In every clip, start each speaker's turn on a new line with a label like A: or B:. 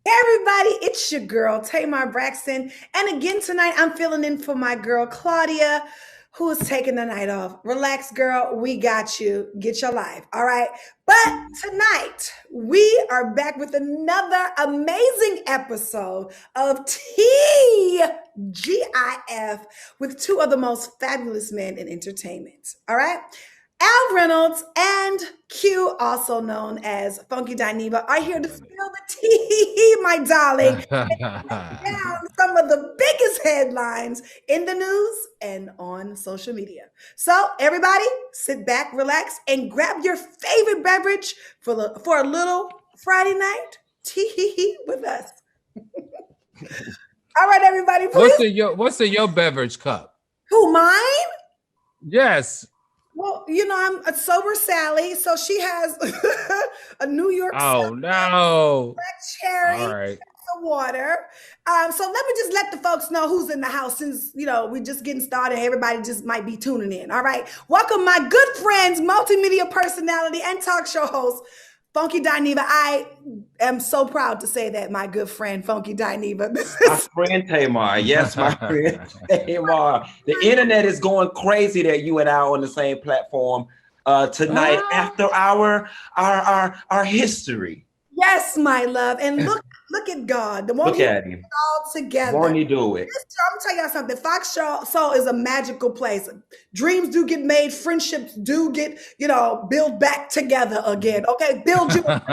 A: Everybody, it's your girl, Tamar Braxton. And again, tonight I'm filling in for my girl, Claudia, who is taking the night off. Relax, girl. We got you. Get your life. All right. But tonight, we are back with another amazing episode of TGIF with two of the most fabulous men in entertainment. All right. Al Reynolds and Q, also known as Funky Dineva, are here to spill the tea, my darling, down some of the biggest headlines in the news and on social media. So, everybody, sit back, relax, and grab your favorite beverage for a little Friday night tea with us. All right, everybody,
B: What's
A: please.
B: in your beverage cup?
A: Who, mine?
B: Yes.
A: Well, I'm a sober Sally, so she has a New York
B: Oh no.
A: cherry,
B: All right.
A: the water. So let me just let the folks know who's in the house since we're just getting started. Everybody just might be tuning in. All right, welcome my good friends, multimedia personality and talk show host, Funky Dineva. I am so proud to say that my good friend Funky Dineva.
C: My friend Tamar. Yes, my friend Tamar. The internet is going crazy that you and I are on the same platform tonight
B: Ah.
C: after our history.
A: Yes, my love, and look at God, the one
C: Look
A: who
C: at him.
A: all together.
C: Won't he do it?
A: I'm gonna tell y'all something. Fox Soul is a magical place. Dreams do get made, friendships do get, build back together again. Okay, build you like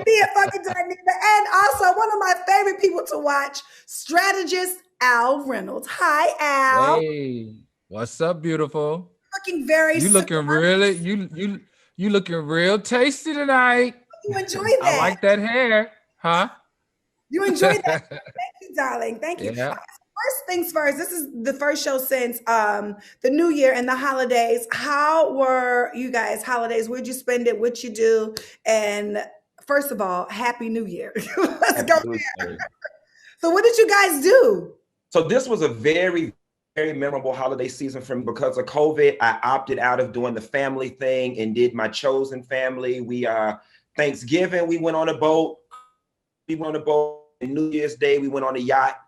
A: me and fucking Dynamic. And also one of my favorite people to watch, strategist Al Reynolds. Hi, Al.
B: Hey, what's up, beautiful?
A: Looking very
B: You
A: smart.
B: looking really you looking real tasty tonight.
A: You enjoy
B: I
A: that.
B: like that hair, huh?
A: You enjoy that. Thank you, darling. Thank you.
B: Yeah.
A: First things first, this is the first show since the new year and the holidays. How were you guys holidays? Where'd you spend it? What you do? And first of all, happy new year. Let's go there.
C: Absolutely.
A: So what did you guys do?
C: So this was a very memorable holiday season for me because of COVID. I opted out of doing the family thing and did my chosen family. We Thanksgiving, we went on a boat. We went on a boat. And New Year's Day, we went on a yacht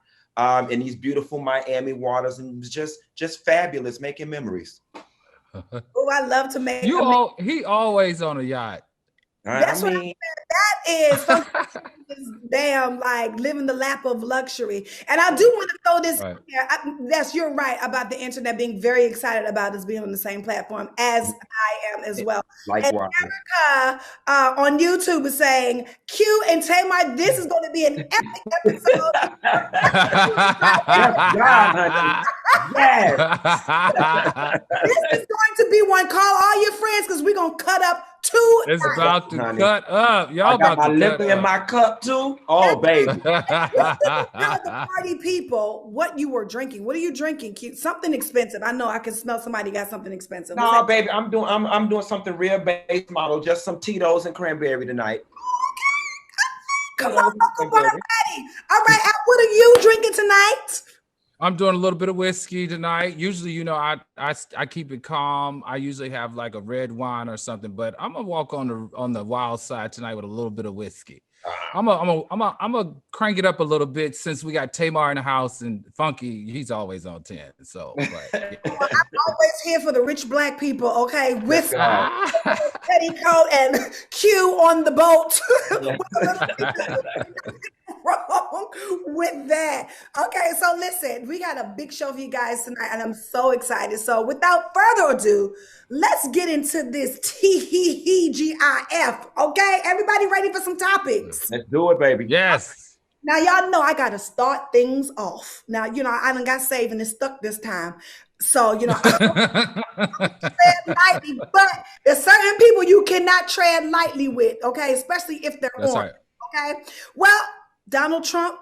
C: in these beautiful Miami waters, and it was just fabulous, making memories.
A: Oh, I love to make
B: He always on a yacht.
A: That's
C: I
A: what
C: mean,
A: that is. Something is damn like living the lap of luxury. And I do want to throw this
B: Right.
A: here. You're right about the internet being very excited about us being on the same platform as I am as well. And
C: likewise.
A: Erica on YouTube is saying, Q and Tamar, this is going to be an epic episode.
C: Yes, God, honey. Yes.
A: This is going to be one. Call all your friends because we're going to cut up two.
B: It's
A: nights.
B: about to
C: Honey.
B: cut up. Y'all
C: I got
B: about
C: my
B: to cut
C: liquor in
B: up.
C: my cup too. Oh, baby.
A: Tell the party people what you were drinking. What are you drinking? Cute, something expensive. I know I can smell somebody got something expensive. What's
C: No,
A: that?
C: baby, I'm doing something real base model, just some Tito's and cranberry tonight.
A: Come
C: Yeah,
A: on,
C: what you
A: Uncle
C: think,
A: Bar
C: baby?
A: ready. All right, Al, what are you drinking tonight?
B: I'm doing a little bit of whiskey tonight. Usually, I keep it calm. I usually have like a red wine or something, but I'm gonna walk on the wild side tonight with a little bit of whiskey.
C: Ah,
B: I'm a crank it up a little bit since we got Tamar in the house and Funky. He's always on 10. So, but
A: Well, I'm always here for the rich black people, okay?
C: yes,
A: With
C: God.
A: petticoat and Q on the boat.
C: Yeah.
A: Wrong with that. Okay, so listen, we got a big show for you guys tonight, and I'm so excited. So, without further ado, let's get into this TGIF. Okay, everybody ready for some topics?
C: Let's do it, baby.
B: yes.
A: Now, y'all know I got to start things off. Now, I done got saved and it's stuck this time. So, I tread lightly, but there's certain people you cannot tread lightly with, okay, especially if they're
B: That's
A: on.
B: right.
A: Okay. Well, Donald Trump,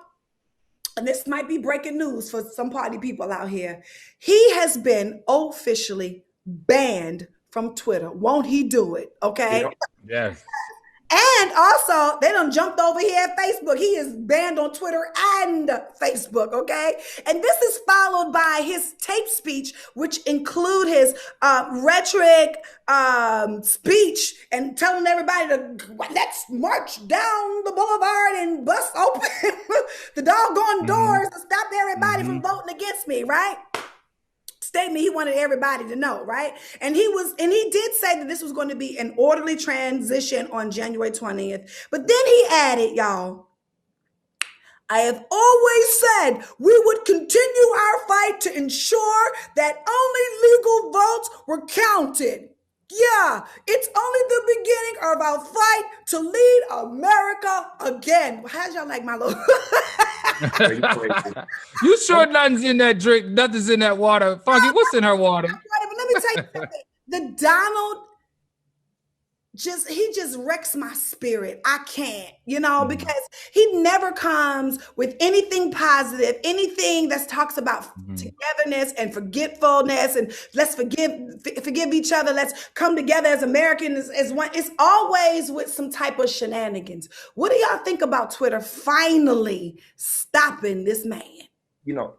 A: and this might be breaking news for some party people out here. He has been officially banned from Twitter. Won't he do it? Okay.
C: Yep.
B: Yes.
A: And also, they done jumped over here at Facebook. He is banned on Twitter and Facebook, okay? And this is followed by his tape speech, which include his rhetoric speech and telling everybody to let's march down the boulevard and bust open the doggone doors to stop everybody from voting against me, right? Statement he wanted everybody to know, right? And he did say that this was going to be an orderly transition on January 20th. But then he added, y'all, I have always said we would continue our fight to ensure that only legal votes were counted. Yeah, it's only the beginning of our fight to lead America again. How'd y'all like my little?
B: You sure nothing's in that drink? Nothing's in that water, Funky. What's in her water?
A: But let me tell you something. The Donald he just wrecks my spirit. I can't, because he never comes with anything positive, anything that talks about togetherness and forgetfulness and let's forgive each other. Let's come together as Americans as one. It's always with some type of shenanigans. What do y'all think about Twitter finally stopping this man?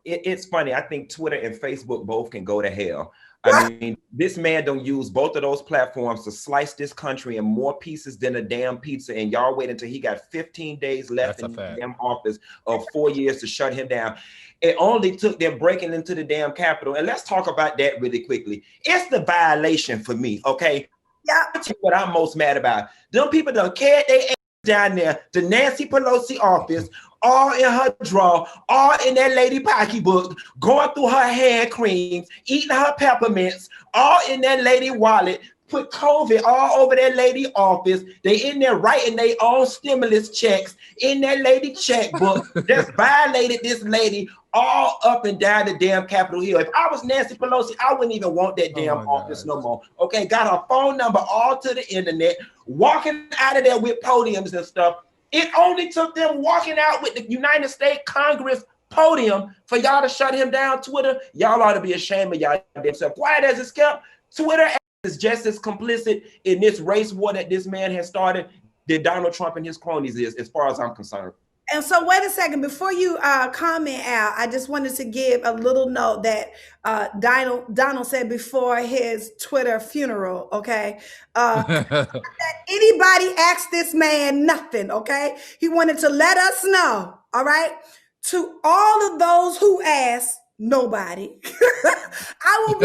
C: It's funny. I think Twitter and Facebook both can go to hell. I mean, this man don't use both of those platforms to slice this country in more pieces than a damn pizza. And y'all wait until he got 15 days left in the damn office of 4 years to shut him down. It only took them breaking into the damn Capitol. And let's talk about that really quickly. It's the violation for me, okay?
A: Yeah.
C: That's what I'm most mad about. Them people done carried their ass down there to Nancy Pelosi office, all in her drawer, all in that lady pocketbook, going through her hand creams, eating her peppermints, all in that lady wallet, put COVID all over that lady office. They in there writing their own stimulus checks in that lady checkbook. That's violated this lady all up and down the damn Capitol Hill. If I was Nancy Pelosi, I wouldn't even want that damn office no more. Okay, got her phone number all to the internet, walking out of there with podiums and stuff. It only took them walking out with the United States Congress podium for y'all to shut him down. Twitter, y'all ought to be ashamed of y'all themselves. Quiet as it's kept, Twitter is just as complicit in this race war that this man has started that Donald Trump and his cronies is, as far as I'm concerned.
A: And so wait a second, before you comment out, I just wanted to give a little note that Donald said before his Twitter funeral, okay? That anybody asked this man nothing, okay? He wanted to let us know, all right? To all of those who asked, nobody. I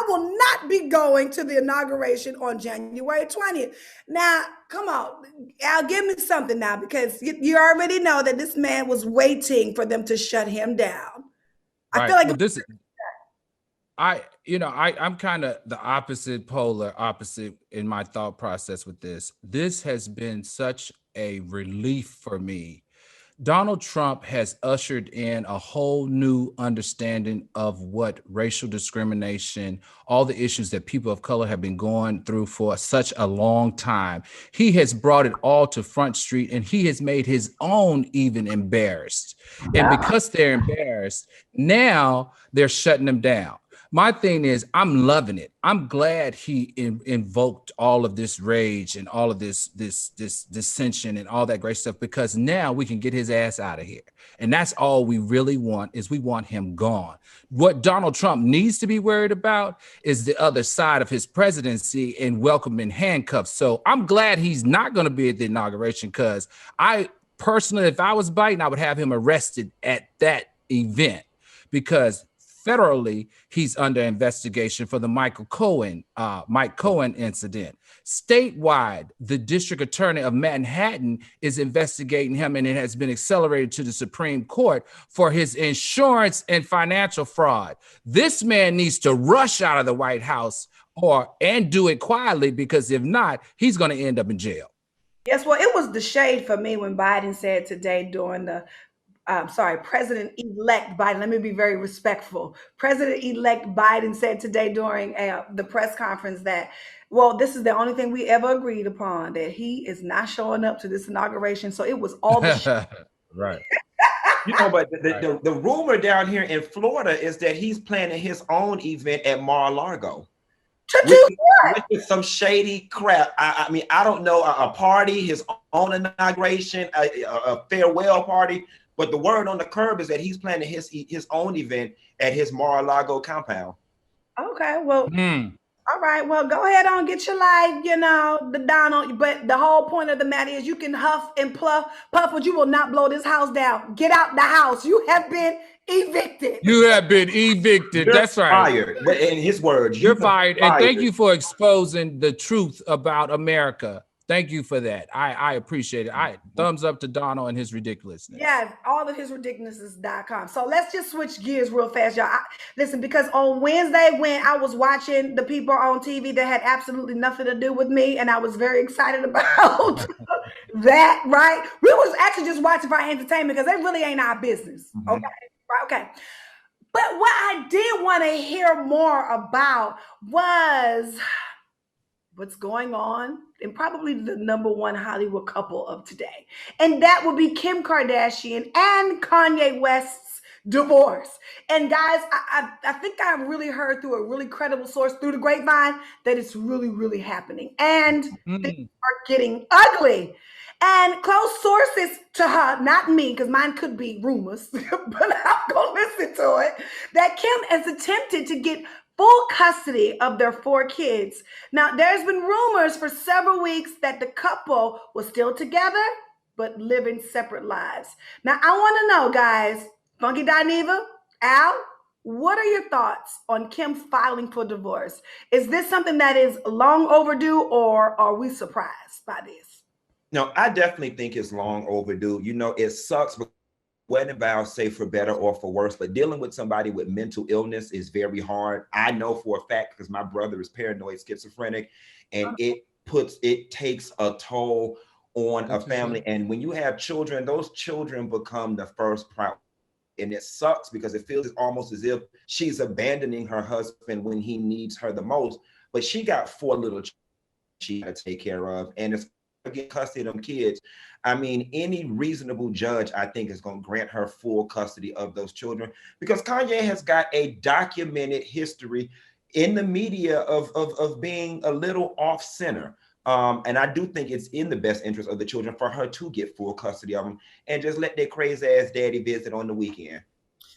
A: will not be going to the inauguration on January 20th. Now, come on, Al, give me something now, because you already know that this man was waiting for them to shut him down. I feel like
B: I'm kind of the polar opposite in my thought process with this. This has been such a relief for me. Donald Trump has ushered in a whole new understanding of what racial discrimination, all the issues that people of color have been going through for such a long time. He has brought it all to Front Street, and he has made his own even embarrassed. And because they're embarrassed, now they're shutting them down. My thing is, I'm loving it. I'm glad he invoked all of this rage and all of this dissension and all that great stuff, because now we can get his ass out of here. And that's all we really want, is we want him gone. What Donald Trump needs to be worried about is the other side of his presidency and welcoming handcuffs. So I'm glad he's not going to be at the inauguration, because I personally, if I was Biden, I would have him arrested at that event, because federally, he's under investigation for the Mike Cohen incident. Statewide, the district attorney of Manhattan is investigating him, and it has been accelerated to the Supreme Court for his insurance and financial fraud. This man needs to rush out of the White House and do it quietly, because if not, he's going to end up in jail.
A: Yes, well, it was the shade for me when Biden said today during the President-elect Biden, let me be very respectful. President-elect Biden said today during the press conference that, well, this is the only thing we ever agreed upon, that he is not showing up to this inauguration. So it was all the
B: right.
C: But the rumor down here in Florida is that he's planning his own event at Mar-a-Lago.
A: To
C: which
A: do
C: is,
A: what?
C: which is some shady crap. I mean, I don't know, a party, his own inauguration, a farewell party. But the word on the curb is that he's planning his own event at his Mar-a-Lago compound.
A: Okay, well,
B: Hmm.
A: all right, well, go ahead on, get your life, the Donald. But the whole point of the matter is you can huff and puff, but you will not blow this house down. Get out the house. You have been evicted.
B: You have been evicted.
C: You're
B: That's right.
C: fired. In his words,
B: You're
C: you are
B: fired. And
C: fired.
B: thank you for exposing the truth about America. Thank you for that. I appreciate it. I thumbs up to Donald and his ridiculousness.
A: Yeah, all of his ridiculousness.com. So let's just switch gears real fast, y'all. Listen, because on Wednesday, when I was watching the people on TV that had absolutely nothing to do with me, and I was very excited about that, right? We was actually just watching for entertainment because they really ain't our business. Okay. Right. Okay. But what I did want to hear more about was what's going on and probably the number one Hollywood couple of today. And that would be Kim Kardashian and Kanye West's divorce. And guys, I think I really heard through a really credible source through the grapevine that it's really, really happening. And things are getting ugly. And close sources to her, not me, because mine could be rumors, but I'm going to listen to it, that Kim has attempted to get full custody of their 4 kids. Now, there's been rumors for several weeks that the couple was still together, but living separate lives. Now, I want to know, guys, Funky Dineva, Al, what are your thoughts on Kim filing for divorce? Is this something that is long overdue, or are we surprised by this?
C: No, I definitely think it's long overdue. It sucks. Wedding vows say for better or for worse, but dealing with somebody with mental illness is very hard. I know for a fact because my brother is paranoid schizophrenic, and it takes a toll on a family. And when you have children, those children become the first priority. And it sucks because it feels almost as if she's abandoning her husband when he needs her the most. But she got 4 little children she got to take care of, and it's get custody of them kids. I mean, any reasonable judge, I think, is going to grant her full custody of those children because Kanye has got a documented history in the media of being a little off center. And I do think it's in the best interest of the children for her to get full custody of them and just let their crazy ass daddy visit on the weekend.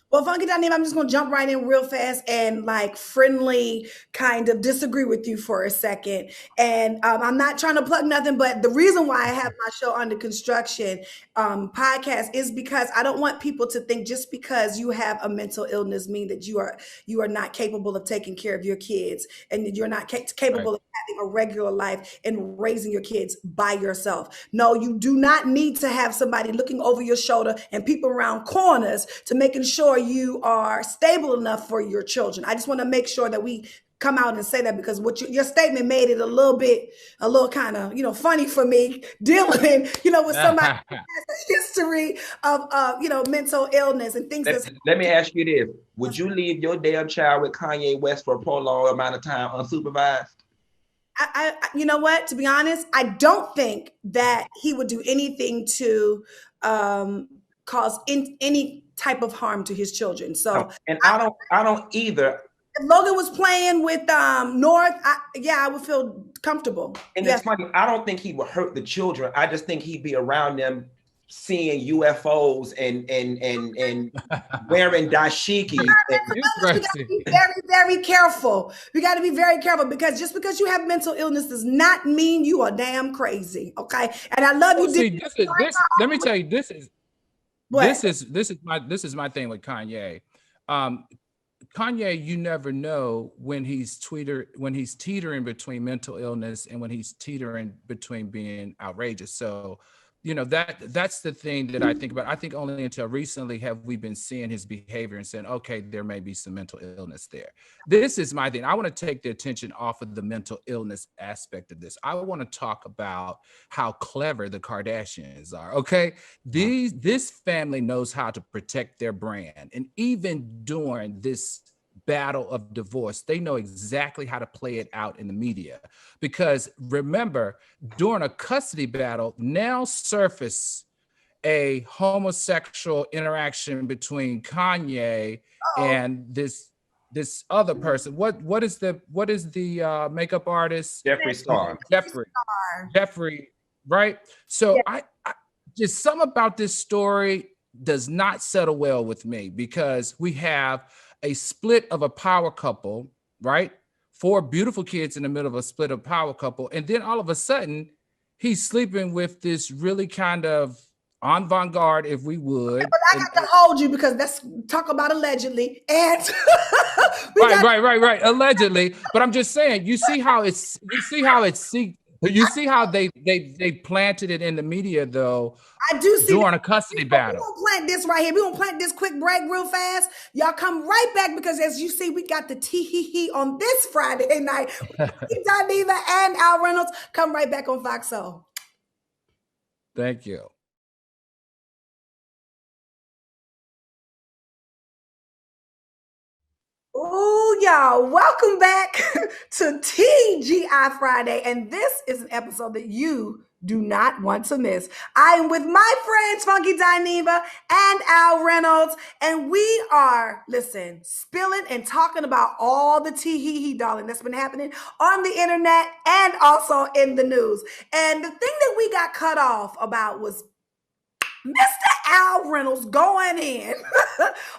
A: Well, Funky Dynamic, I'm just going to jump right in real fast and like friendly kind of disagree with you for a second. And I'm not trying to plug nothing, but the reason why I have my show Under Construction podcast is because I don't want people to think just because you have a mental illness mean that you are not capable of taking care of your kids and you're not capable of having a regular life and raising your kids by yourself. No, you do not need to have somebody looking over your shoulder and people around corners to making sure you are stable enough for your children. I just want to make sure that we come out and say that because what your statement made it a little kind of, funny for me dealing, with somebody who has a history of, mental illness and things.
C: Let me ask you this. Would you leave your damn child with Kanye West for a prolonged amount of time unsupervised?
A: You know what? To be honest, I don't think that he would do anything to cause any type of harm to his children. So,
C: no, and I don't either.
A: If Logan was playing with North, I would feel comfortable.
C: And It's funny. I don't think he would hurt the children. I just think he'd be around them, seeing UFOs and wearing dashikis.
A: We got to be very, very careful. We got to be very careful because just because you have mental illness does not mean you are damn crazy. Okay, and I love you.
B: See, let me tell you, this is my thing with Kanye. Kanye, you never know when he's teetering between mental illness and when he's teetering between being outrageous. So, that's the thing that I think about. I think only until recently have we been seeing his behavior and saying, okay, there may be some mental illness there. This is my thing. I want to take the attention off of the mental illness aspect of this. I want to talk about how clever the Kardashians are. Okay. This family knows how to protect their brand. And even during this battle of divorce, they know exactly how to play it out in the media. Because remember, during a custody battle, now surface a homosexual interaction between Kanye and this this other person. What is the makeup artist?
C: Jeffree Star.
B: Jeffrey, right? So
A: Yeah.
B: I just some about this story does not settle well with me because we have a split of a power couple, right? Four beautiful kids in the middle of a split of power couple, and then all of a sudden he's sleeping with this really kind of avant-garde, if we would.
A: But I got to hold you because let's talk about allegedly. And
B: right. Allegedly, but I'm just saying, you see how they planted it in the media though.
A: I do see
B: during a custody battle.
A: We're gonna plant this right here. We're gonna plant this quick break real fast. Y'all come right back because as you see, we got the tee on this Friday night. Dineva and Al Reynolds. Come right back on Fox Soul.
B: Thank you.
A: Oh, y'all, welcome back to TGI Friday. And this is an episode that you do not want to miss. I am with my friends, Funky Dineva and Al Reynolds, and we are, listen, spilling and talking about all the tea, darling, that's been happening on the internet and also in the news. And the thing that we got cut off about was Mr. Al Reynolds going in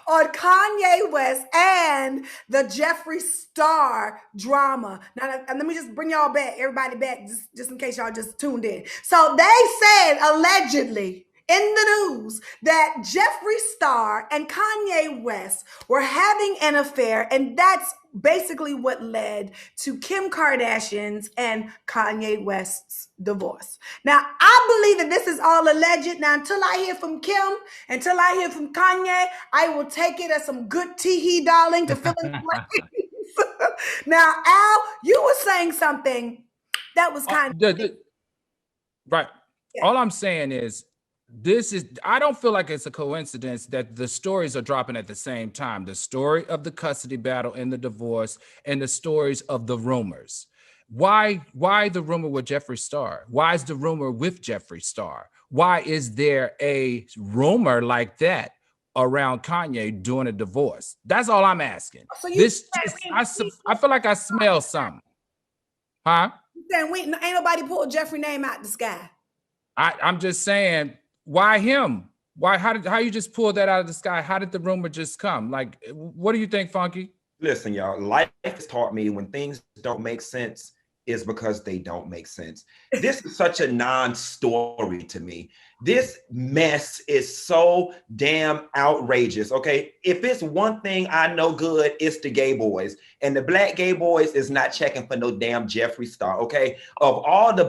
A: on Kanye West and the Jeffree Star drama. Now, let me just bring y'all back, everybody back, just in case y'all just tuned in. So they said, allegedly, in the news that Jeffree Star and Kanye West were having an affair, and that's basically what led to Kim Kardashian's and Kanye West's divorce. Now, I believe that this is all alleged. Now, until I hear from Kim, until I hear from Kanye, I will take it as some good tea, darling, to fill in the blanks. Now, Al, you were saying something that was kind of...
B: Right. Yeah. All I'm saying is, I don't feel like it's a coincidence that the stories are dropping at the same time. The story of the custody battle and the divorce and the stories of the rumors. Why the rumor with Jeffree Star? Why is the rumor with Jeffree Star? Why is there a rumor like that around Kanye doing a divorce? That's all I'm asking. So I feel like I smell something. Huh?
A: Then ain't nobody pulled Jeffree name out the sky.
B: I'm just saying, why him? How you just pulled that out of the sky? How did the rumor just come? Like, what do you think, Funky?
C: Listen, y'all, life has taught me when things don't make sense is because they don't make sense. This is such a non-story to me. This mess is so damn outrageous, okay? If it's one thing I know good, it's the gay boys. And the black gay boys is not checking for no damn Jeffree Star, okay? Of all the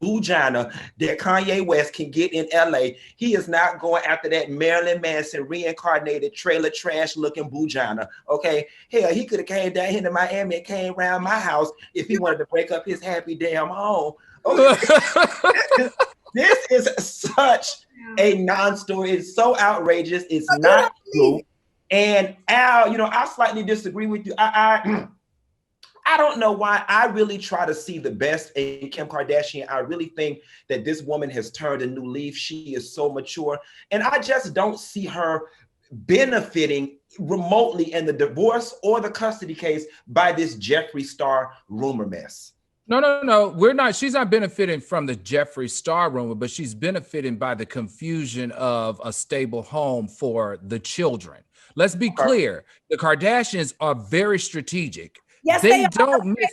C: boogina that Kanye West can get in LA, he is not going after that Marilyn Manson reincarnated trailer trash looking boogina, okay? Hell, he could have came down here to Miami and came around my house if he wanted to break up his happy damn home. Okay. This is such a non-story. It's so outrageous. It's not true. And Al, I slightly disagree with you. I don't know why. I really try to see the best in Kim Kardashian. I really think that this woman has turned a new leaf. She is so mature. And I just don't see her benefiting remotely in the divorce or the custody case by this Jeffree Star rumor mess.
B: No. We're not. She's not benefiting from the Jeffree Star rumor, but she's benefiting by the confusion of a stable home for the children. Let's be clear. The Kardashians are very strategic.
A: Yes, they don't miss.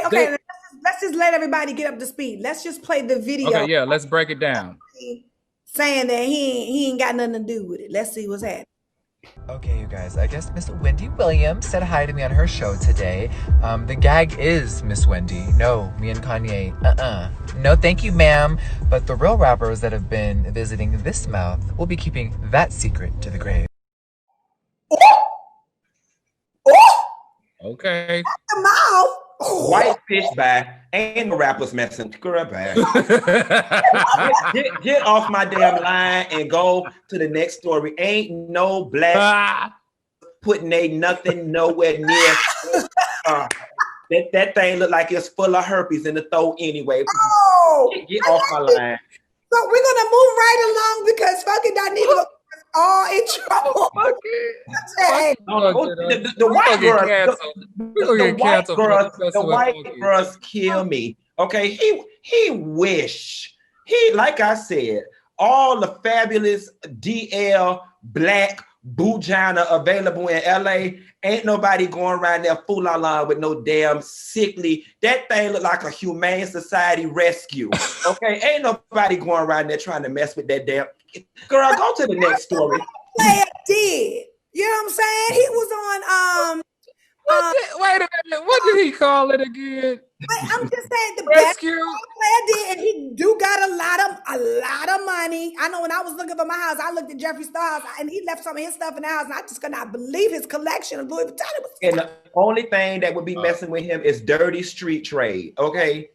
A: Okay. Let's just let everybody get up to speed. Let's just play the video.
B: Okay, yeah, let's break it down.
A: Saying that he ain't got nothing to do with it. Let's see what's happening.
D: Okay, you guys, I guess Miss Wendy Williams said hi to me on her show today. The gag is Miss Wendy. No, me and Kanye, no thank you, ma'am. But the real rappers that have been visiting this mouth will be keeping that secret to the grave.
B: Okay.
A: The mouth.
C: White fish by ain't no rappers messing. Girl, back. get off my damn line and go to the next story. Ain't no black putting nothing nowhere near. That thing look like it's full of herpes in the throat anyway. Get off my line.
A: So we're gonna move right along because Funky Dineva all in trouble. Hey,
C: The white girls, the white
B: Funky.
C: girls kill me. Okay, he like I said, all the fabulous DL black boujana available in LA. Ain't nobody going around there fool la with no damn sickly. That thing look like a humane society rescue. Okay, ain't nobody going around there trying to mess with that damn girl. Go to the next story.
A: Player did. You know what I'm saying? He was on
B: Wait a minute. What did he call it again?
A: I'm just saying the best
B: Rescue.
A: player did, and he do got a lot of money. I know when I was looking for my house, I looked at Jeffree Star's, and he left some of his stuff in the house, and I just could not believe his collection of Louis Vuitton.
C: And the only thing that would be messing with him is dirty street trade. Okay.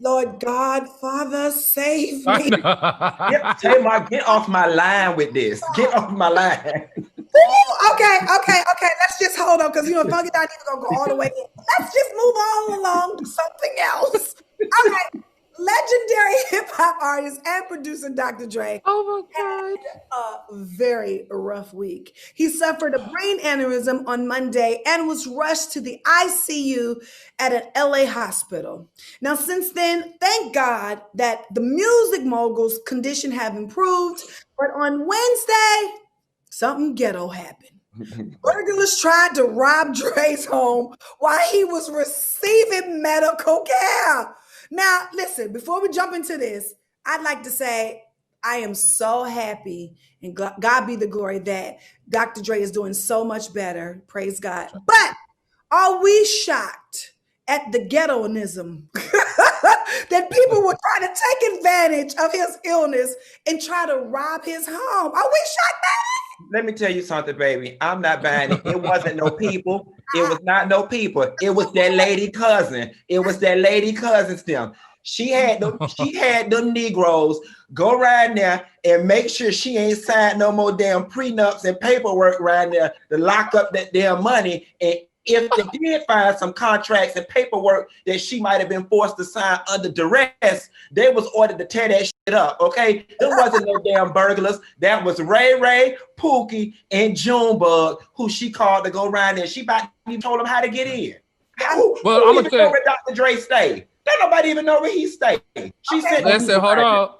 A: Lord God, Father, save me.
C: Get off my line with this. Get off my line.
A: Ooh, okay. Let's just hold on, because Funky not even gonna go all the way in. Let's just move all along to something else. All right. Legendary hip-hop artist and producer Dr. Dre.
B: Oh my God.
A: Had a very rough week. He suffered a brain aneurysm on Monday and was rushed to the ICU at an LA hospital. Now, since then, thank God that the music mogul's condition have improved, but on Wednesday, something ghetto happened. Burglars tried to rob Dre's home while he was receiving medical care. Now, listen, before we jump into this, I'd like to say I am so happy, and God be the glory, that Dr. Dre is doing so much better. Praise God. But are we shocked at the ghettoism that people were trying to take advantage of his illness and try to rob his home? Are we shocked at it?
C: Let me tell you something, baby. I'm not buying it. It wasn't no people. It was not no people. It was that lady cousin. It was that lady cousin still. She had them Negroes go around there and make sure she ain't signed no more damn prenups and paperwork around there to lock up that damn money. And if they did find some contracts and paperwork that she might have been forced to sign under duress, they was ordered to tear that shit up, okay? There wasn't no damn burglars. That was Ray, Pookie, and Junebug, who she called to go around there. She about even told them how to get in.
B: Well, I'm gonna say,
C: where Dr. Dre stayed. Don't nobody even know where he stayed. She said,
B: listen, hold on.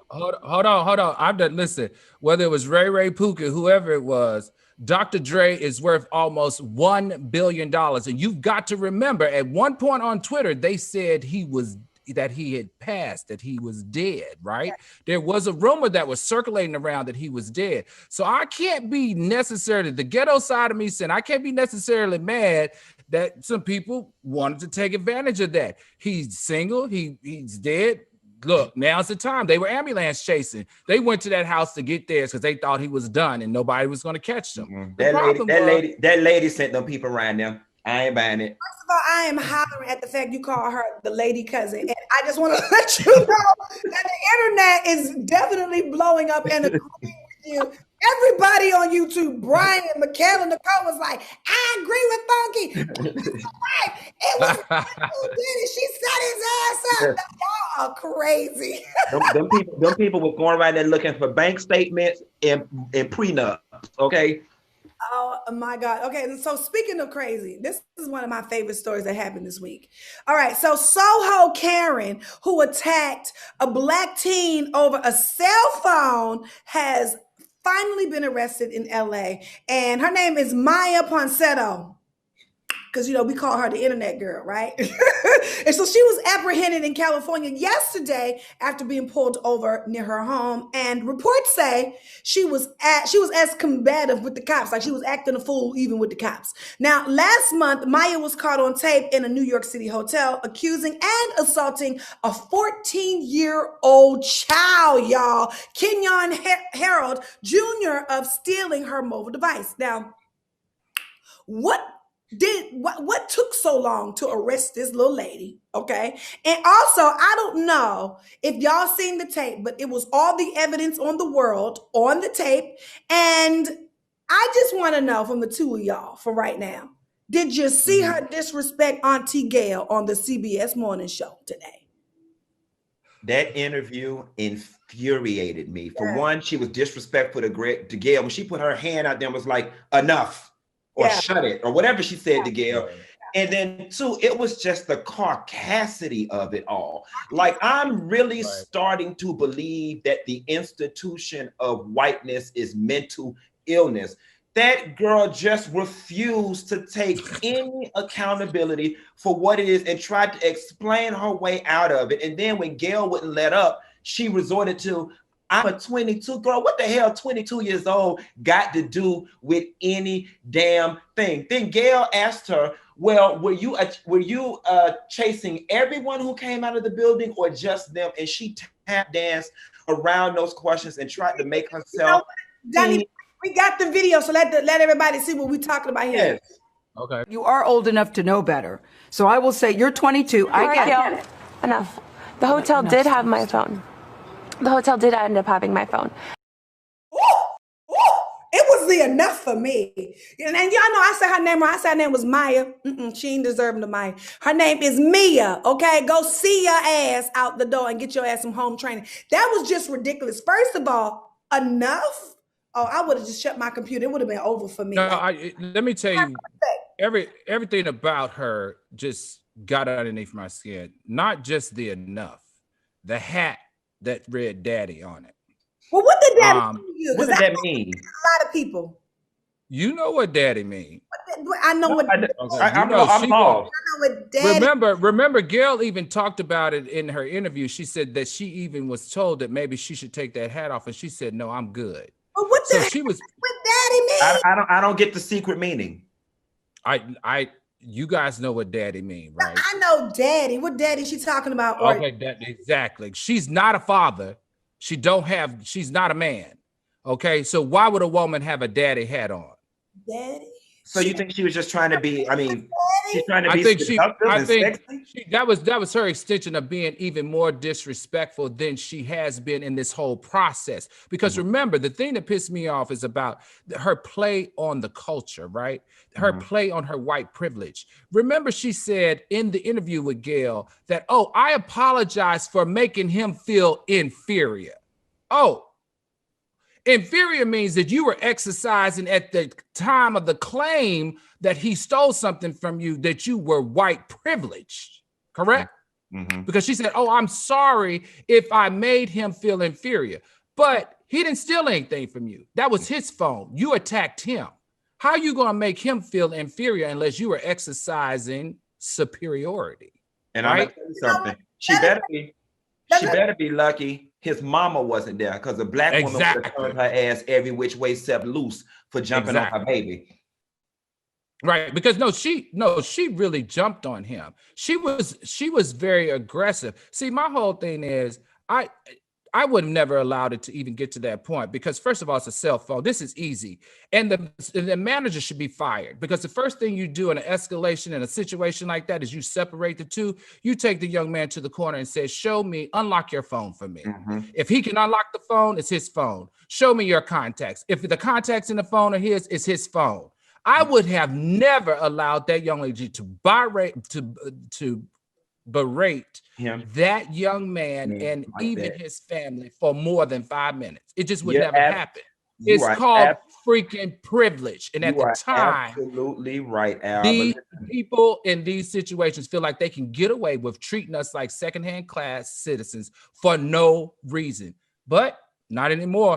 B: I'm done. Listen, whether it was Ray, Pookie, whoever it was, Dr. Dre is worth almost $1 billion. And you've got to remember, at one point on Twitter, they said that he had passed, that he was dead, right? There was a rumor that was circulating around that he was dead. So I can't be necessarily, the ghetto side of me saying, I can't be necessarily mad that some people wanted to take advantage of that. He's single, he's dead. Look, now's the time. They were ambulance chasing. They went to that house to get theirs because they thought he was done and nobody was going to catch them.
C: That lady sent them people around there. I ain't buying it.
A: First of all, I am hollering at the fact you call her the lady cousin. And I just want to let you know that the internet is definitely blowing up and agreeing with you. Everybody on YouTube, Brian, Michaela, Nicole was like, I agree with Funky. Right. It was who did it. She set his ass up. Y'all are crazy.
C: them people were going around there looking for bank statements and prenups, okay?
A: Oh my God. Okay, so speaking of crazy, this is one of my favorite stories that happened this week. All right, so Soho Karen, who attacked a black teen over a cell phone, has finally been arrested in LA. And her name is Maya Ponsetto. Because, we call her the internet girl, right? And so she was apprehended in California yesterday after being pulled over near her home. And reports say she was as combative with the cops, like she was acting a fool even with the cops. Now, last month, Maya was caught on tape in a New York City hotel accusing and assaulting a 14-year-old child, y'all, Kenyon Harold Jr., of stealing her mobile device. Now, what took so long to arrest this little lady? Okay. And also, I don't know if y'all seen the tape, but it was all the evidence on the world on the tape. And I just want to know from the two of y'all for right now, did you see her disrespect Auntie Gail on the CBS morning show today?
C: That interview infuriated me. For one, she was disrespectful to Gail. When she put her hand out there and was like, enough, or shut it, or whatever she said to Gail. And then two, it was just the caucasity of it all. Like, I'm really starting to believe that the institution of whiteness is mental illness. That girl just refused to take any accountability for what it is and tried to explain her way out of it. And then when Gail wouldn't let up, she resorted to, I'm a 22 girl. What the hell 22 years old got to do with any damn thing? Then Gail asked her, well, were you chasing everyone who came out of the building or just them? And she tap danced around those questions and tried to make herself.
A: Johnny, we got the video, so let everybody see what we're talking about here.
C: Yes.
B: Okay.
E: You are old enough to know better. So I will say you're 22. I get it.
F: Enough. The hotel did have my phone. The hotel did end up having my phone.
A: It was the enough for me. And y'all know I said her name wrong. I said her name was Maya. She ain't deserving of Maya. Her name is Mia, okay? Go see your ass out the door and get your ass some home training. That was just ridiculous. First of all, enough? Oh, I would have just shut my computer. It would have been over for me.
B: No, let me tell you, everything about her just got underneath my skin. Not just the enough, the hat that read "Daddy" on it.
A: Well, what did that mean to you?
C: What did that mean?
A: A lot of people.
B: You know what "Daddy" mean?
A: I know what.
C: I'm lost.
A: I know what Daddy.
B: Remember, Gail even talked about it in her interview. She said that she even was told that maybe she should take that hat off, and she said, "No, I'm good."
A: But what the heck?
B: She was.
A: What Daddy mean?
C: I don't get the secret meaning.
B: You guys know what "Daddy" mean, right?
A: I know Daddy. What Daddy she talking about?
B: Okay, exactly. She's not a father. She's not a man. Okay, so why would a woman have a daddy hat on?
A: Daddy.
C: So you think she was just trying to be? I mean, she's trying to be.
B: I think that was her extension of being even more disrespectful than she has been in this whole process. Because remember, the thing that pissed me off is about her play on the culture, right? Her play on her white privilege. Remember, she said in the interview with Gail that, "Oh, I apologize for making him feel inferior." Oh. Inferior means that you were exercising at the time of the claim that he stole something from you, that you were white privileged, correct?
C: Mm-hmm.
B: Because she said, "Oh, I'm sorry if I made him feel inferior." But he didn't steal anything from you. That was his phone. You attacked him. How are you going to make him feel inferior unless you were exercising superiority?
C: And
B: right?
C: I'm going to tell you something. She better be lucky his mama wasn't there, because a black woman would have turned her ass every which way except loose for jumping on her baby.
B: Right, because she really jumped on him. She was very aggressive. See, my whole thing is I would have never allowed it to even get to that point, because first of all, it's a cell phone. This is easy. And the manager should be fired, because the first thing you do in an escalation in a situation like that is you separate the two. You take the young man to the corner and say, unlock your phone for me.
C: Mm-hmm.
B: If he can unlock the phone, it's his phone. Show me your contacts. If the contacts in the phone are his, it's his phone. I would have never allowed that young lady to berate that young man and like even his family for more than 5 minutes. It just would never happen. It's called freaking privilege. And at the time,
C: absolutely right, Al.
B: These people in these situations feel like they can get away with treating us like secondhand class citizens for no reason, but not anymore.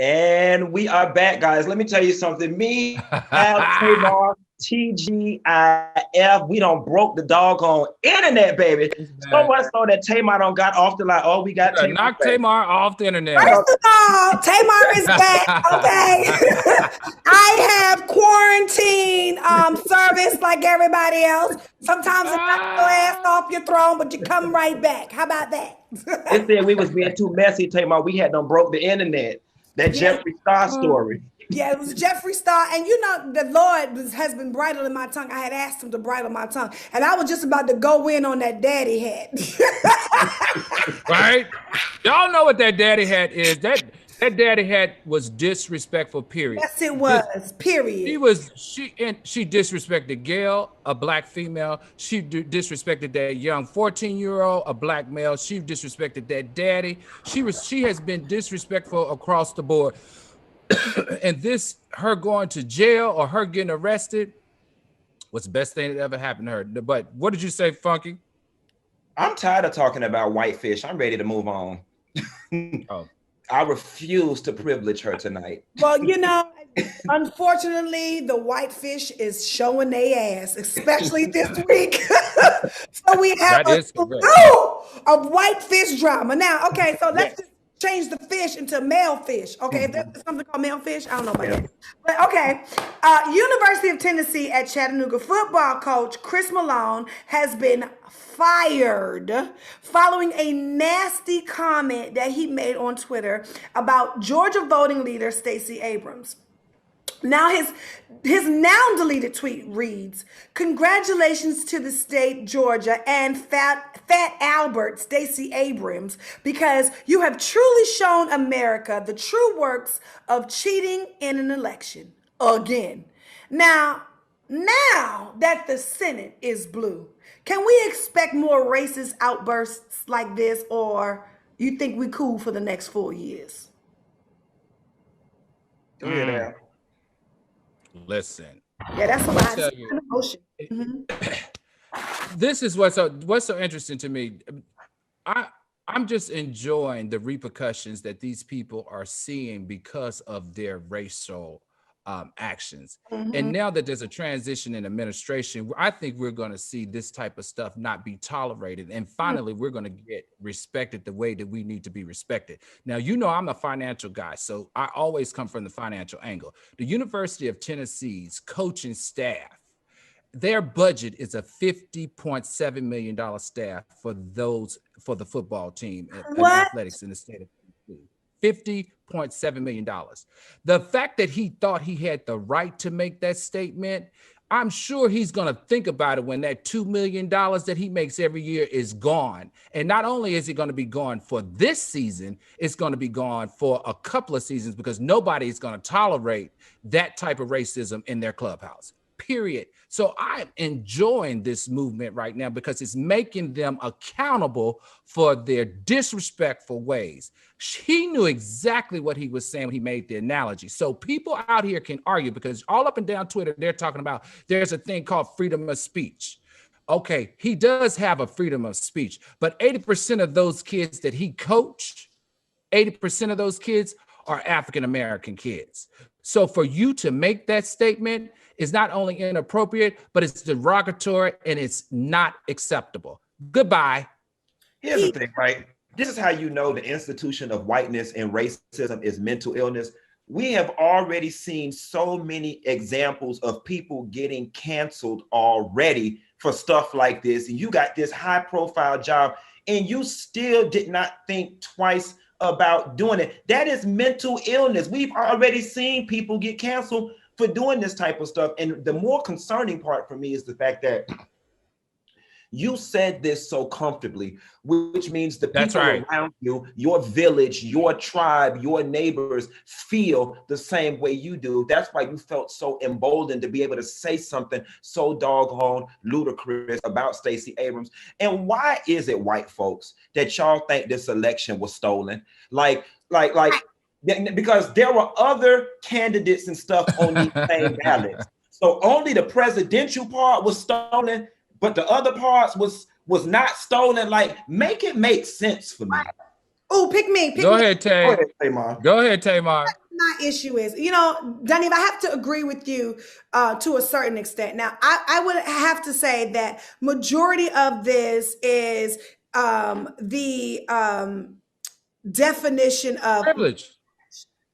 C: And we are back, guys. Let me tell you something. Me, Al, Tamar, TGIF, we done broke the doggone internet, baby. So much so that Tamar done got off the line. Oh, we got Tamar.
B: Knock Tamar off the internet.
A: First of all, Tamar is back, okay? I have quarantine service like everybody else. Sometimes it knocks your ass off your throne, but you come right back. How about that?
C: It said we was being too messy, Tamar. We had done broke the internet. That Jeffree Star story.
A: Yeah, it was Jeffree Star. And you know, the Lord has been bridling my tongue. I had asked him to bridle my tongue. And I was just about to go in on that daddy hat.
B: Right? Y'all know what that daddy hat is. That daddy was disrespectful, period.
A: Yes, it was. Period.
B: She disrespected Gail, a black female. She disrespected that young 14-year-old, a black male. She disrespected that daddy. She has been disrespectful across the board. And her going to jail or her getting arrested was the best thing that ever happened to her. But what did you say, Funky?
C: I'm tired of talking about whitefish. I'm ready to move on.
B: Oh.
C: I refuse to privilege her tonight.
A: Well, unfortunately, the whitefish is showing their ass, especially this week. So we have a slew of whitefish drama. Now, okay, so let's just change the fish into male fish. Okay, if there's something called male fish, I don't know about that. But okay, University of Tennessee at Chattanooga football coach Chris Malone has been fired following a nasty comment that he made on Twitter about Georgia voting leader Stacey Abrams. Now his now deleted tweet reads, "Congratulations to the state Georgia and Fat Albert Stacey Abrams, because you have truly shown America the true works of cheating in an election again." Now that the Senate is blue, can we expect more racist outbursts like this, or you think we cool for the next 4 years?
C: Go ahead, Al.
B: Listen.
A: Yeah, that's a lot of emotion.
B: This is what's so interesting to me. I'm just enjoying the repercussions that these people are seeing because of their racial actions. And now that there's a transition in administration, I think we're going to see this type of stuff not be tolerated. And finally, we're going to get respected the way that we need to be respected. Now, I'm a financial guy, so I always come from the financial angle. The University of Tennessee's coaching staff, their budget is a $50.7 million staff for the football team and athletics in the state of Tennessee. $50.7 million. The fact that he thought he had the right to make that statement, I'm sure he's going to think about it when that $2 million that he makes every year is gone. And not only is it going to be gone for this season, it's going to be gone for a couple of seasons, because nobody is going to tolerate that type of racism in their clubhouse. Period. So I'm enjoying this movement right now because it's making them accountable for their disrespectful ways. He knew exactly what he was saying when he made the analogy. So people out here can argue, because all up and down Twitter, they're talking about there's a thing called freedom of speech. Okay, he does have a freedom of speech, but 80% of those kids that he coached, 80% of those kids are African-American kids. So for you to make that statement is not only inappropriate, but it's derogatory and it's not acceptable. Goodbye.
C: Here's the thing, right? This is how you know the institution of whiteness and racism is mental illness. We have already seen so many examples of people getting canceled already for stuff like this. And you got this high profile job and you still did not think twice about doing it. That is mental illness. We've already seen people get canceled for doing this type of stuff. And the more concerning part for me is the fact that you said this so comfortably, which means the people around you, your village, your tribe, your neighbors feel the same way you do. That's why you felt so emboldened to be able to say something so doggone ludicrous about Stacey Abrams. And why is it, white folks, that y'all think this election was stolen? Because there were other candidates and stuff on these same ballots. So only the presidential part was stolen, but the other parts was not stolen. Like, make it make sense for me.
A: Oh, pick me.
B: Go ahead, Tamar. Go ahead, Tamar.
A: My issue is, Daniva, I have to agree with you to a certain extent. Now, I would have to say that majority of this is the definition of
B: privilege.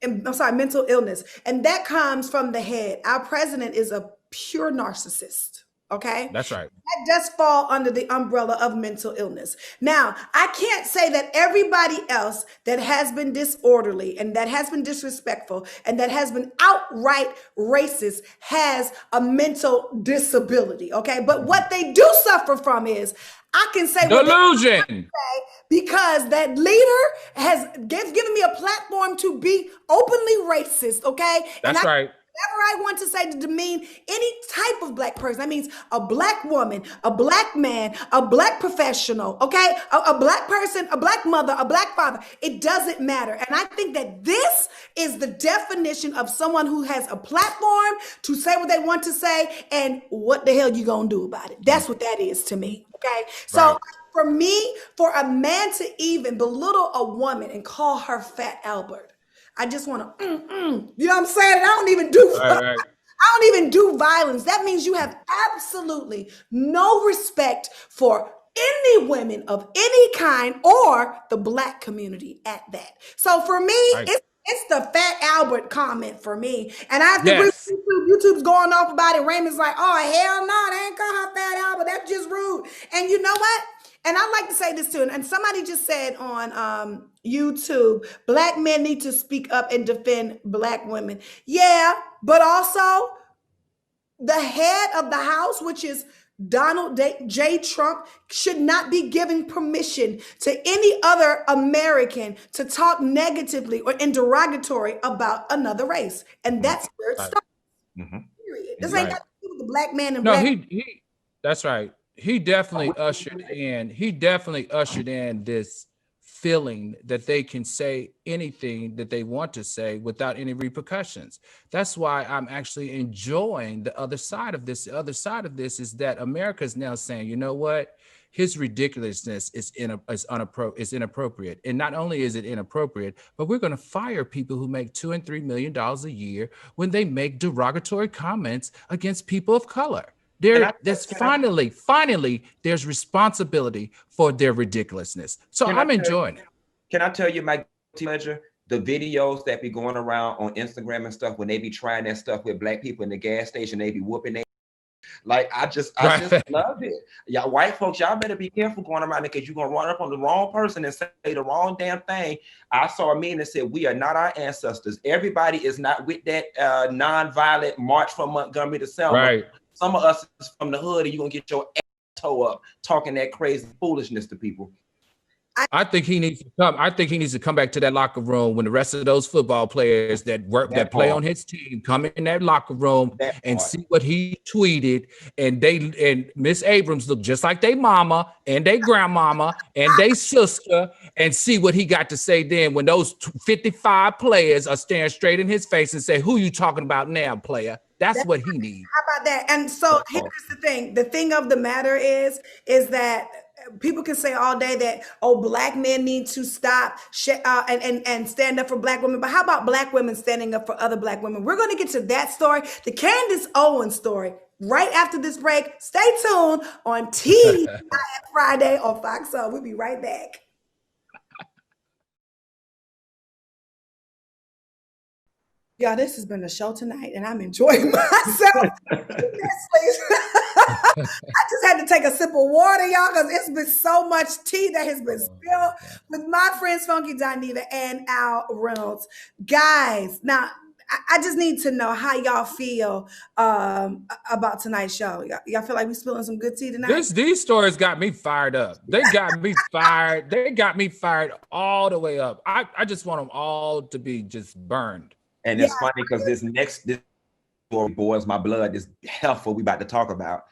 A: Mental illness. And that comes from the head. Our president is a pure narcissist. Okay.
B: That's right.
A: That does fall under the umbrella of mental illness. Now, I can't say that everybody else that has been disorderly and that has been disrespectful and that has been outright racist has a mental disability. Okay. But what they do suffer from is, I can say what they
B: Delusion.
A: because that leader has given me a platform to be openly racist, okay? And
B: That's right.
A: whatever I want to say to demean any type of black person, that means a black woman, a black man, a black professional, okay? A black person, a black mother, a black father. It doesn't matter. And I think that this is the definition of someone who has a platform to say what they want to say, and what the hell you gonna do about it? That's what that is to me, okay? So
B: Right.
A: for me, for a man to even belittle a woman and call her Fat Albert, I just want to, you know what I'm saying? And I don't even do,
B: Right, right.
A: I don't even do violence. That means you have absolutely no respect for any women of any kind or the black community at that. So for me,
B: Right.
A: it's the Fat Albert comment for me. And I have to agree
B: Yes.
A: with YouTube. YouTube's going off about it. Raymond's like, oh, hell no, they ain't call her Fat Albert. That's just rude. And you know what? And I like to say this too, and somebody just said on YouTube, black men need to speak up and defend black women. Yeah, but also the head of the house, which is Donald J. Trump, should not be giving permission to any other American to talk negatively or in derogatory about another race. And that's where it
B: Right.
A: starts.
C: Mm-hmm.
A: Period. This ain't
B: Right.
A: got to do with the black man and
B: No,
A: black.
B: he that's right. He definitely ushered in this feeling that they can say anything that they want to say without any repercussions. That's why I'm actually enjoying the other side of this. The other side of this is that America is now saying, you know what? His ridiculousness is inappropriate. And not only is it inappropriate, but we're going to fire people who make $2 and $3 million a year when they make derogatory comments against people of color. There's finally, there's responsibility for their ridiculousness. So I'm enjoying it.
C: Can I tell you my pleasure? The videos that be going around on Instagram and stuff, when they be trying that stuff with black people in the gas station, they be whooping their. Like, I just love it. Y'all white folks, y'all better be careful going around there, because you're gonna run up on the wrong person and say the wrong damn thing. I saw a meme that said, we are not our ancestors. Everybody is not with that non-violent march from Montgomery to Selma.
B: Right.
C: Some of us is from the hood, and you're gonna get your ass toe up talking that crazy foolishness to people.
B: I think he needs to come. I think he needs to come back to that locker room when the rest of those football players that play on his team come in that locker room and see what he tweeted. And Miss Abrams look just like they mama and they grandmama and they sister, and see what he got to say then when those 55 players are staring straight in his face and say, "Who you talking about now, player?" That's what he needs.
A: How about that? And so here's the thing. The thing of the matter is that people can say all day that, oh, black men need to stop and stand up for black women. But how about black women standing up for other black women? We're going to get to that story, the Candace Owens story, right after this break. Stay tuned on TGI Friday on Fox Soul. We'll be right back. Y'all, this has been a show tonight, and I'm enjoying myself. Yes, please. I just had to take a sip of water, y'all, because it's been so much tea that has been spilled with my friends Funky Dineva and Al Reynolds. Guys, now I just need to know how y'all feel about tonight's show. Y'all feel like we spilling some good tea tonight?
B: These stories got me fired up. They got me fired. They got me fired all the way up. I just want them all to be just burned.
C: And it's funny because this story boils my blood. This heifer we about to talk about.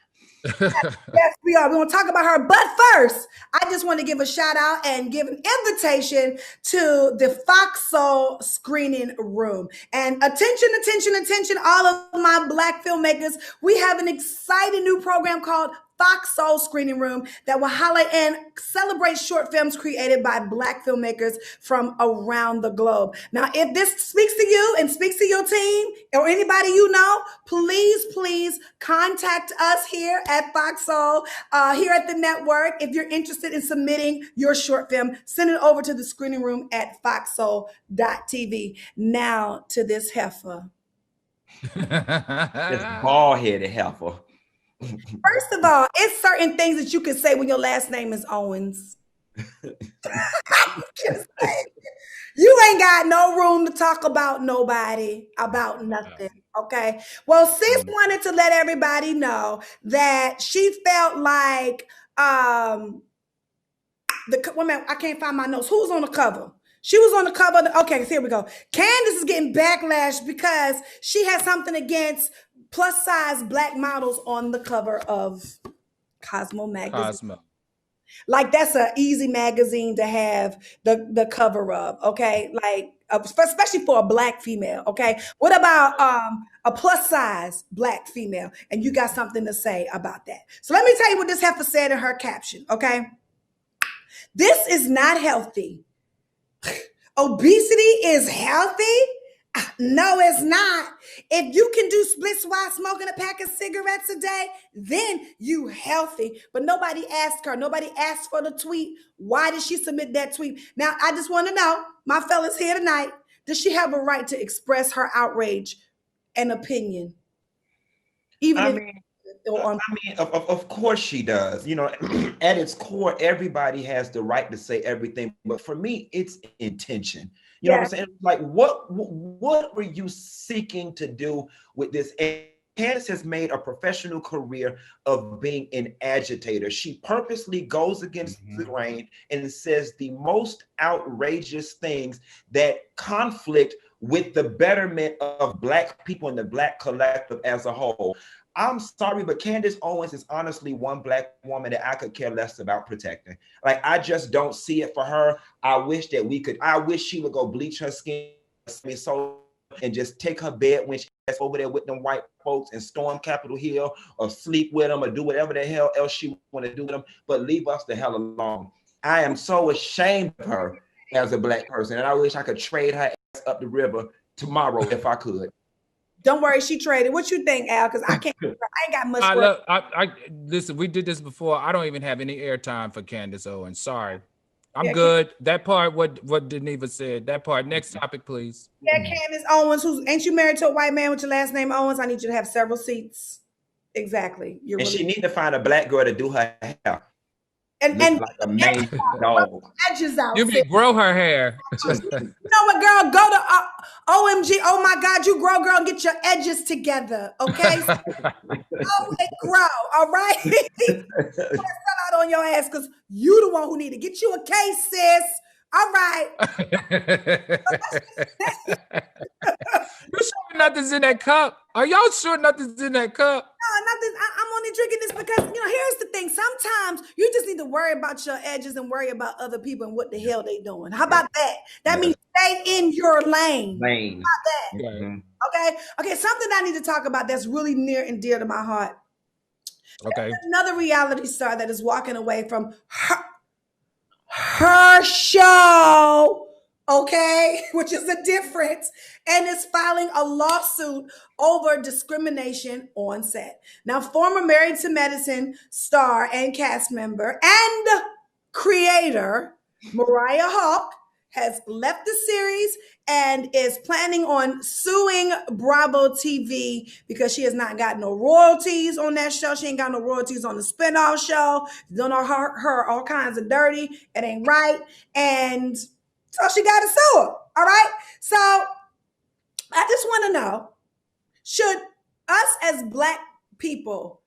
A: Yes, we are. We're going to talk about her. But first, I just want to give a shout out and give an invitation to the Fox Soul screening room. And attention, all of my Black filmmakers. We have an exciting new program called Fox Soul Screening Room that will highlight and celebrate short films created by Black filmmakers from around the globe. Now, if this speaks to you and speaks to your team or anybody you know, please contact us here at Fox Soul, here at the network. If you're interested in submitting your short film, send it over to the screening room at foxsoul.tv. Now to this heifer.
C: This bald-headed heifer.
A: First of all, it's certain things that you can say when your last name is Owens. Just saying. You ain't got no room to talk about nobody, about nothing. Okay. Well, sis wanted to let everybody know that she felt like woman, I can't find my notes. Who was on the cover? She was on the cover. Okay, here we go. Candace is getting backlash because she has something against plus size black models on the cover of Cosmo magazine.
B: Cosmo.
A: Like that's an easy magazine to have the cover of, okay? Like especially for a black female, okay? What about a plus size black female? And you got something to say about that. So let me tell you what this heifer said in her caption, okay? This is not healthy. Obesity is healthy? No, it's not. If you can do splits while smoking a pack of cigarettes a day, then you healthy. But nobody asked her. Nobody asked for the tweet. Why did she submit that tweet? Now, I just want to know, my fellas here tonight, does she have a right to express her outrage and opinion?
C: Of course she does. You know, at its core, everybody has the right to say everything. But for me, it's intention. You know what I'm saying? Like, what were you seeking to do with this? And Candace has made a professional career of being an agitator. She purposely goes against the grain and says the most outrageous things that conflict with the betterment of Black people and the Black collective as a whole. I'm sorry, but Candace Owens is honestly one Black woman that I could care less about protecting. Like, I just don't see it for her. I wish she would go bleach her skin and just take her bed when she's over there with them white folks and storm Capitol Hill or sleep with them or do whatever the hell else she want to do with them, but leave us the hell alone. I am so ashamed of her as a Black person, and I wish I could trade her ass up the river tomorrow if I could.
A: Don't worry, she traded. What you think, Al? Because I can't. I ain't got much.
B: Listen, we did this before. I don't even have any airtime for Candace Owens. Sorry, I'm good. That part, what Deneva said. That part. Next topic, please.
A: Yeah, Candace Owens. Ain't you married to a white man with your last name Owens? I need you to have several seats. Exactly.
C: She need to find a Black girl to do her hair.
A: And
C: like a main dog.
A: Edges out.
B: You mean grow her hair?
A: You know what, girl? Go to OMG. Oh my God, you grow, girl. Get your edges together, okay? Always grow, all right? Fell out on your ass because you the one who need to get you a case, sis. All right.
B: You sure nothing's in that cup? Are y'all sure nothing's in that cup?
A: No, nothing. I'm only drinking this because, here's the thing. Sometimes you just need to worry about your edges and worry about other people and what the hell they doing. How about that? That means stay in your lane. How about that? Okay. Okay. Something I need to talk about that's really near and dear to my heart.
B: Okay.
A: There's another reality star that is walking away from her show, okay, which is a difference, and is filing a lawsuit over discrimination on set. Now, former Married to Medicine star and cast member and creator Mariah Hawk has left the series and is planning on suing Bravo TV because she has not got no royalties on that show. She ain't got no royalties on the spinoff show. Don't know her all kinds of dirty. It ain't right. And so she got to sue her. All right. So I just want to know, should us as Black people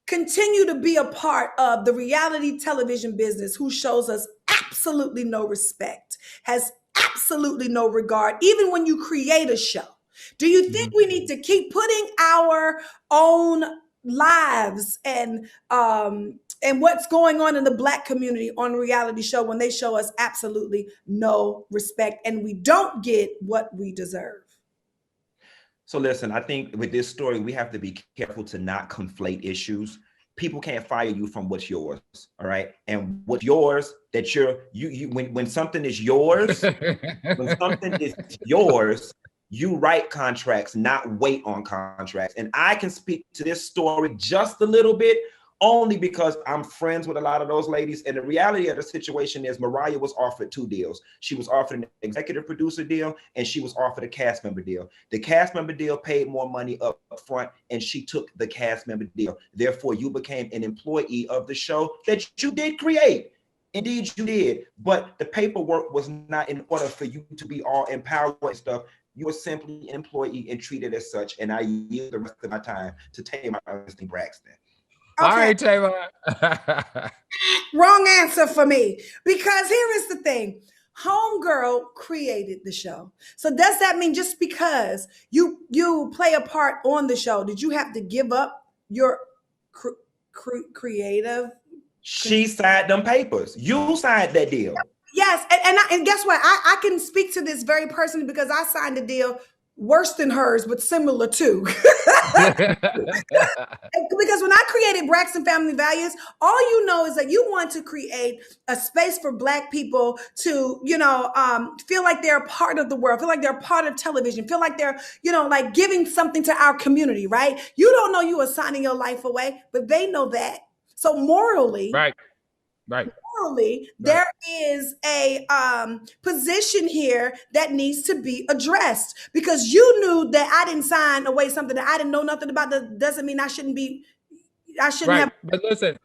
A: continue to be a part of the reality television business who shows us absolutely no respect, has absolutely no regard, even when you create a show? Do you think we need to keep putting our own lives and what's going on in the Black community on a reality show when they show us absolutely no respect and we don't get what we deserve?
C: So listen, I think with this story, we have to be careful to not conflate issues. People can't fire you from what's yours, all right? And what's yours, that when something is yours, when something is yours, you write contracts, not wait on contracts. And I can speak to this story just a little bit only because I'm friends with a lot of those ladies. And the reality of the situation is Mariah was offered 2 deals. She was offered an executive producer deal and she was offered a cast member deal. The cast member deal paid more money up front and she took the cast member deal. Therefore, you became an employee of the show that you did create. Indeed, you did. But the paperwork was not in order for you to be all empowered and stuff. You were simply an employee and treated as such. And I yield the rest of my time to Tamar Braxton.
B: All right, Tamar.
A: Wrong answer for me. Because here is the thing. Homegirl created the show. So does that mean just because you play a part on the show, did you have to give up your creative?
C: She signed them papers. You signed that deal.
A: Yes. And guess what? I can speak to this very personally because I signed a deal worse than hers, but similar to. Because when I created Braxton Family Values, all you know is that you want to create a space for Black people to, feel like they're a part of the world, feel like they're a part of television, feel like they're, like giving something to our community, right? You don't know you are signing your life away, but they know that. So morally,
B: right.
A: There is a position here that needs to be addressed because you knew that I didn't sign away something that I didn't know nothing about. That doesn't mean I shouldn't have.
B: But listen,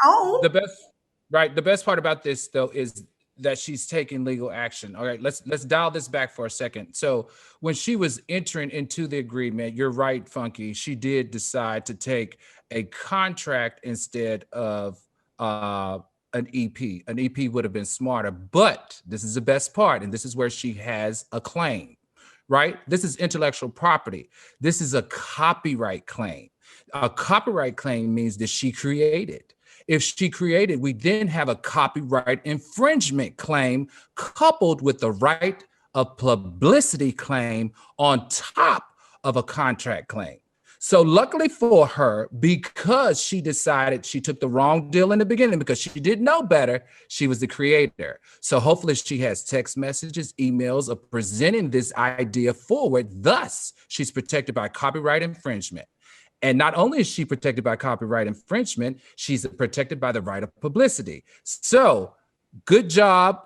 B: the best part about this though is that she's taking legal action. All right, let's dial this back for a second. So when she was entering into the agreement, you're right, Funky, she did decide to take a contract instead of an EP. An EP would have been smarter, but this is the best part, and this is where she has a claim, right? This is intellectual property. This is a copyright claim. A copyright claim means that she created. If she created, we then have a copyright infringement claim coupled with the right of publicity claim on top of a contract claim. So luckily for her, because she decided she took the wrong deal in the beginning because she didn't know better, she was the creator. So hopefully she has text messages, emails of presenting this idea forward. Thus, she's protected by copyright infringement. And not only is she protected by copyright infringement, she's protected by the right of publicity. So good job,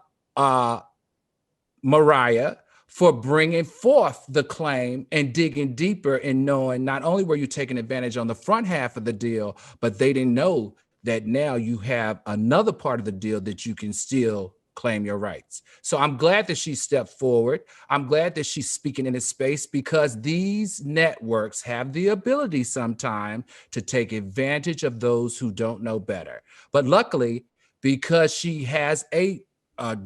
B: Mariah, for bringing forth the claim and digging deeper and knowing not only were you taking advantage on the front half of the deal, but they didn't know that now you have another part of the deal that you can still claim your rights. So I'm glad that she stepped forward. I'm glad that she's speaking in this space because these networks have the ability sometime to take advantage of those who don't know better. But luckily, because she has a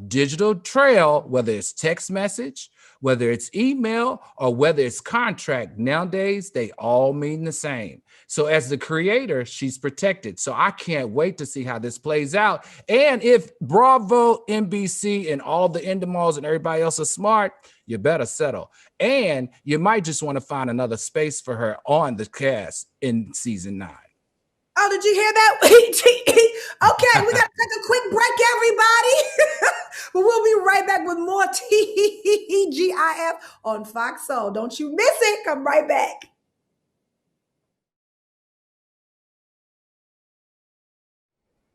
B: digital trail, whether it's text message, whether it's email, or whether it's contract, nowadays, they all mean the same. So as the creator, she's protected. So I can't wait to see how this plays out. And if Bravo, NBC, and all the Endemol's and everybody else are smart, you better settle. And you might just want to find another space for her on the cast in season 9.
A: Oh, did you hear that? Okay, we got to take a quick break, everybody. But we'll be right back with more TGIF on Fox Soul. Don't you miss it. Come right back.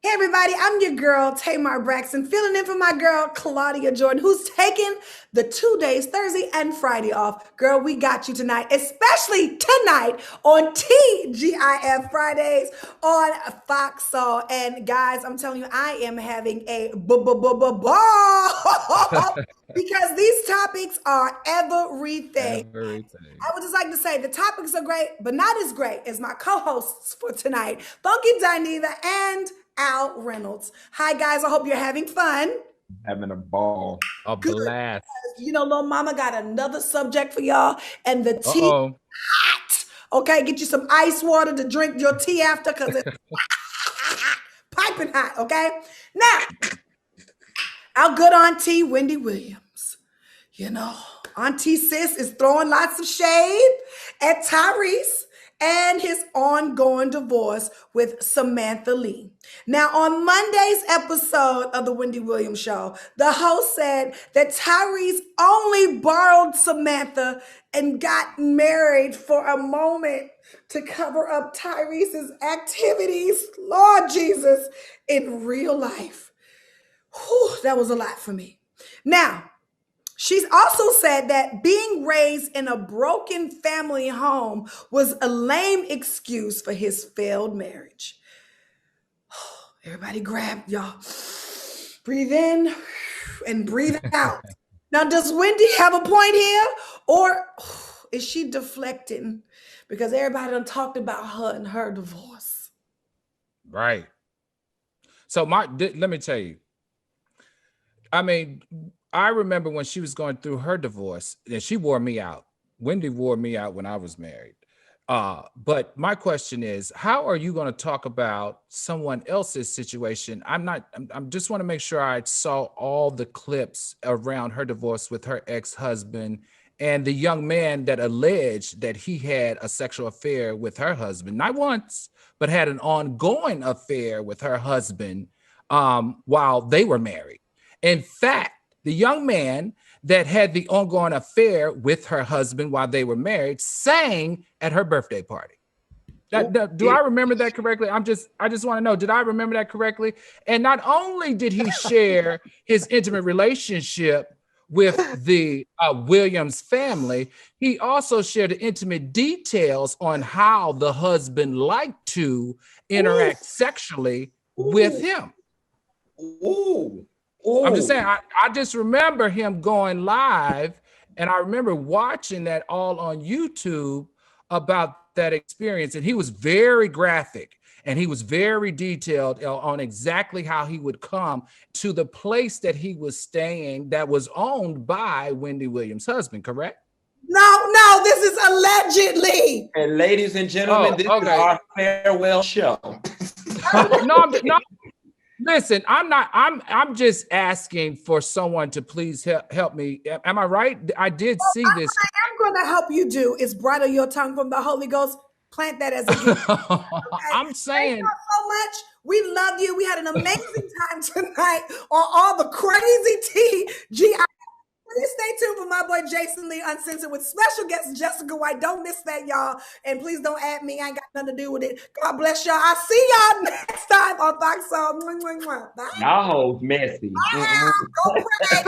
A: Hey everybody, I'm your girl, Tamar Braxton, filling in for my girl, Claudia Jordan, who's taking the 2 days, Thursday and Friday off. Girl, we got you tonight, especially tonight on TGIF Fridays on Fox Soul. And guys, I'm telling you, I am having a ball because these topics are everything. I would just like to say the topics are great, but not as great as my co-hosts for tonight, Funky Dineva and Al Reynolds. Hi guys, I hope you're having fun.
C: Having a ball.
B: A blast.
A: Little mama got another subject for y'all, and the tea hot. Okay, get you some ice water to drink your tea after because it's piping hot. Okay, now our good auntie Wendy Williams, Auntie Sis is throwing lots of shade at Tyrese and his ongoing divorce with Samantha Lee. Now, on Monday's episode of the Wendy Williams Show, the host said that Tyrese only borrowed Samantha and got married for a moment to cover up Tyrese's activities, Lord Jesus, in real life. Whew, that was a lot for me. Now, she's also said that being raised in a broken family home was a lame excuse for his failed marriage. Everybody grab y'all. Breathe in and breathe out. Now, does Wendy have a point here? Or is she deflecting? Because everybody done talked about her and her divorce.
B: Right. So let me tell you. I mean, I remember when she was going through her divorce, and she wore me out. Wendy wore me out when I was married. But my question is, how are you going to talk about someone else's situation? I'm just want to make sure I saw all the clips around her divorce with her ex-husband and the young man that alleged that he had a sexual affair with her husband, not once, but had an ongoing affair with her husband while they were married. In fact, the young man that had the ongoing affair with her husband while they were married sang at her birthday party. Do I remember that correctly? I just want to know, did I remember that correctly? And not only did he share his intimate relationship with the Williams family, he also shared the intimate details on how the husband liked to interact sexually with him.
C: Ooh.
B: I'm just saying, I just remember him going live, and I remember watching that all on YouTube about that experience. And he was very graphic and he was very detailed on exactly how he would come to the place that he was staying that was owned by Wendy Williams' husband, correct?
A: No, this is allegedly.
C: And ladies and gentlemen, this is our farewell show.
B: No. Listen, I'm just asking for someone to please help me. Am I right? I did see this.
A: I'm going to help you do is bridle your tongue from the Holy Ghost. Plant that as a gift. Okay?
B: I'm saying.
A: Thank you so much. We love you. We had an amazing time tonight on all the crazy tea. Please stay tuned for my boy Jason Lee Uncensored with special guest Jessica White. Don't miss that, y'all. And please don't add me. I ain't got nothing to do with it. God bless y'all. I'll see y'all next time on Fox Soul. Bye.
C: Y'all hoes messy.
A: Go pray.